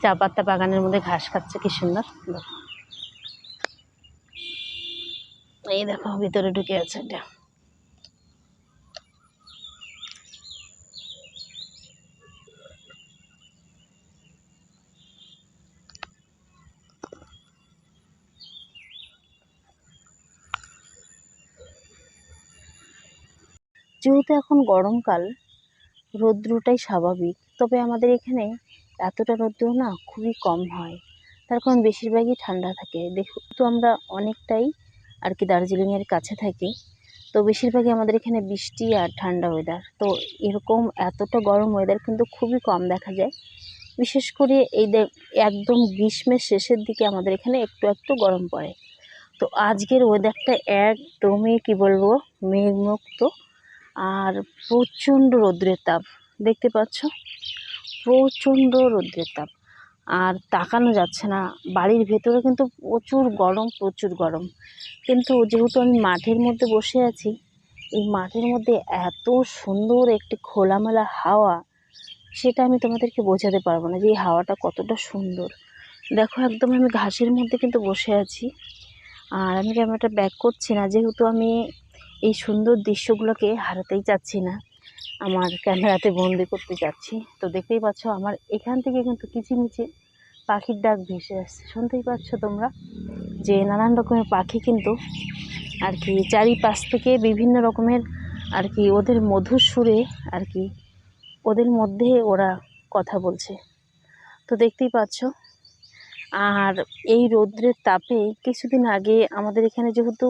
চা পাতা বাগানের মধ্যে ঘাস খাচ্ছে, কি সুন্দর। দেখো, এই দেখো ভিতরে ঢুকে আছে এটা। যেহেতু এখন গরমকাল, রৌদ্রটাই স্বাভাবিক, তবে আমাদের এখানে এতটা রৌদ্র না খুবই কম হয়, তার কারণ বেশিরভাগই ঠান্ডা থাকে। দেখো তো আমরা অনেকটাই আর কি দার্জিলিংয়ের কাছে থাকি, তো বেশিরভাগই আমাদের এখানে বৃষ্টি আর ঠান্ডা ওয়েদার। তো এরকম এতটা গরম ওয়েদার কিন্তু খুবই কম দেখা যায়। বিশেষ করে এই একদম গ্রীষ্মের শেষের দিকে আমাদের এখানে একটু একটু গরম পড়ে। তো আজকের ওয়েদারটা একদমই কি বলবো, মেঘমুক্ত আর প্রচণ্ড রৌদ্রের তাপ। দেখতে পাচ্ছ, প্রচণ্ড রৌদ্রের তাপ, আর তাকানো যাচ্ছে না। বাড়ির ভেতরে কিন্তু প্রচুর গরম, প্রচুর গরম। কিন্তু যেহেতু আমি মাঠের মধ্যে বসে আছি, এই মাঠের মধ্যে এত সুন্দর একটি খোলামেলা হাওয়া, সেটা আমি তোমাদেরকে বোঝাতে পারবো না যে এই হাওয়াটা কতটা সুন্দর। দেখো, একদম আমি ঘাসের মধ্যে কিন্তু বসে আছি, আর আমি ক্যামেরাটা ব্যাক করছি না, যেহেতু আমি এই সুন্দর দৃশ্যগুলোকে হারাতেই চাচ্ছি না, আমার ক্যামেরাতে বন্দি করতে চাচ্ছি। তো দেখতেই পাচ্ছ আমার এখান থেকে কিন্তু কিচিমিচি পাখির ডাক ভেসে আসছে, শুনতেই পাচ্ছ তোমরা, যে নানান রকমের পাখি কিন্তু আর কি চারিপাশ থেকে বিভিন্ন রকমের আর কি ওদের মধুর সুরে আর কি ওদের মধ্যে ওরা কথা বলছে। তো দেখতেই পাচ্ছ। আর এই রৌদ্রের তাপে কিছুদিন আগে আমাদের এখানে, যেহেতু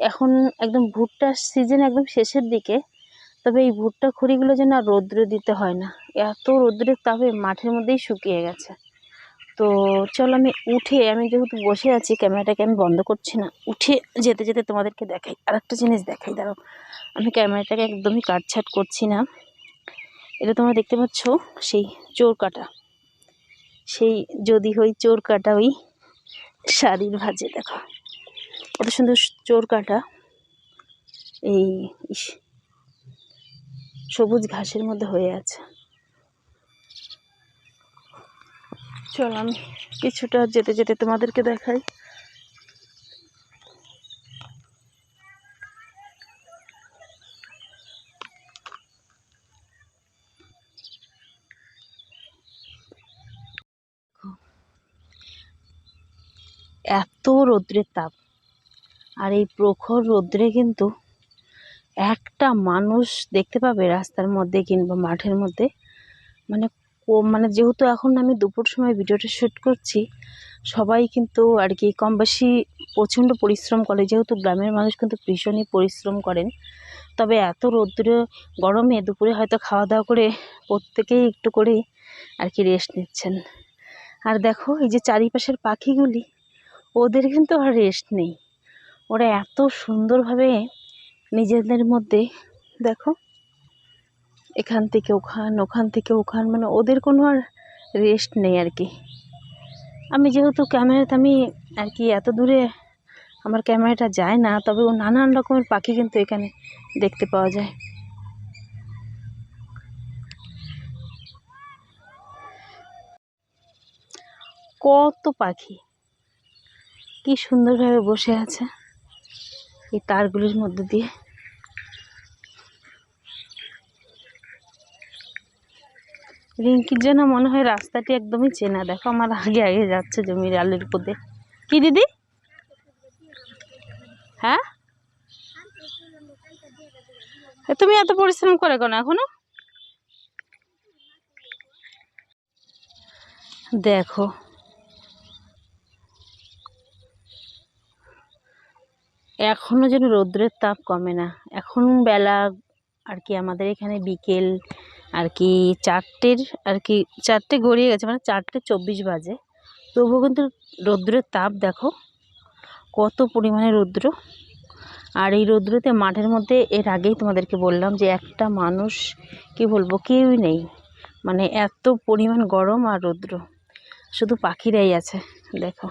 এখন একদম ভুট্টার সিজন একদম শেষের দিকে, তবে এই ভুট্টা খড়িগুলো যেন আর রৌদ্র দিতে হয় না, এত রৌদ্রের তাপে মাঠের মধ্যেই শুকিয়ে গেছে। তো চলো আমি উঠে, আমি যেহেতু বসে আছি ক্যামেরাটাকে আমি বন্ধ করছি না, উঠে যেতে যেতে তোমাদেরকে দেখাই, আর একটা জিনিস দেখাই। দাঁড়াও, আমি ক্যামেরাটাকে একদমই কাটছাট করছি না। এটা তোমরা দেখতে পাচ্ছ সেই চোর কাটা, সেই যদি হই চোর কাটা ওই শাড়ির ভাজে। দেখো কত সুন্দর চোর কাটা এই সবুজ ঘাসের মধ্যে হয়ে আছে। চল আমি কিছুটা যেতে যেতে তোমাদেরকে দেখাই। এত রৌদ্রের তাপ, আর এই প্রখর রৌদ্রে কিন্তু একটা মানুষ দেখতে পাবে রাস্তার মধ্যে কিংবা মাঠের মধ্যে, মানে যেহেতু এখন আমি দুপুর সময় ভিডিওটা শ্যুট করছি, সবাই কিন্তু আর কি কম বেশি প্রচণ্ড পরিশ্রম করে, যেহেতু গ্রামের মানুষ কিন্তু ভীষণই পরিশ্রম করেন। তবে এত রৌদ্র গরমে দুপুরে হয়তো খাওয়া দাওয়া করে প্রত্যেকেই একটু করেই আর কি রেস্ট নিচ্ছেন। আর দেখো এই যে চারিপাশের পাখিগুলি, ওদের কিন্তু আর রেস্ট নেই, ওরা এত সুন্দরভাবে নিজেদের মধ্যে, দেখো এখান থেকে ওখান, ওখান থেকে ওখান, মানে ওদের কোনো আর রেস্ট নেই আর কি। আমি যেহেতু ক্যামেরাতে আমি আর কি এত দূরে আমার ক্যামেরাটা যায় না, তবে ও নানান রকমের পাখি কিন্তু এখানে দেখতে পাওয়া যায়। কত পাখি কি সুন্দরভাবে বসে আছে এই তারগুলির মধ্যে দিয়ে। রিঙ্কির জন্য মনে হয় রাস্তাটি একদমই চেনা। দেখো আমার আগে আগে যাচ্ছে জমির আলুর পথে। কি দিদি? হ্যাঁ, তুমি এত পরিশ্রম করে কেন এখনো? দেখো এখনো যেন রৌদ্রের তাপ কমে না। এখন বেলা আর কি আমাদের এখানে বিকেল আর কি 4টের আর কি 4টে গড়িয়ে গেছে, মানে 4:24 বাজে, তবুও কিন্তু রৌদ্রের তাপ দেখো কত পরিমাণে রৌদ্র। আর এই রৌদ্রতে মাঠের মধ্যে এর আগেই তোমাদেরকে বললাম যে একটা মানুষ কি বলবো কেউই নেই, মানে এত পরিমাণ গরম আর রৌদ্র, শুধু পাখিরাই আছে। দেখো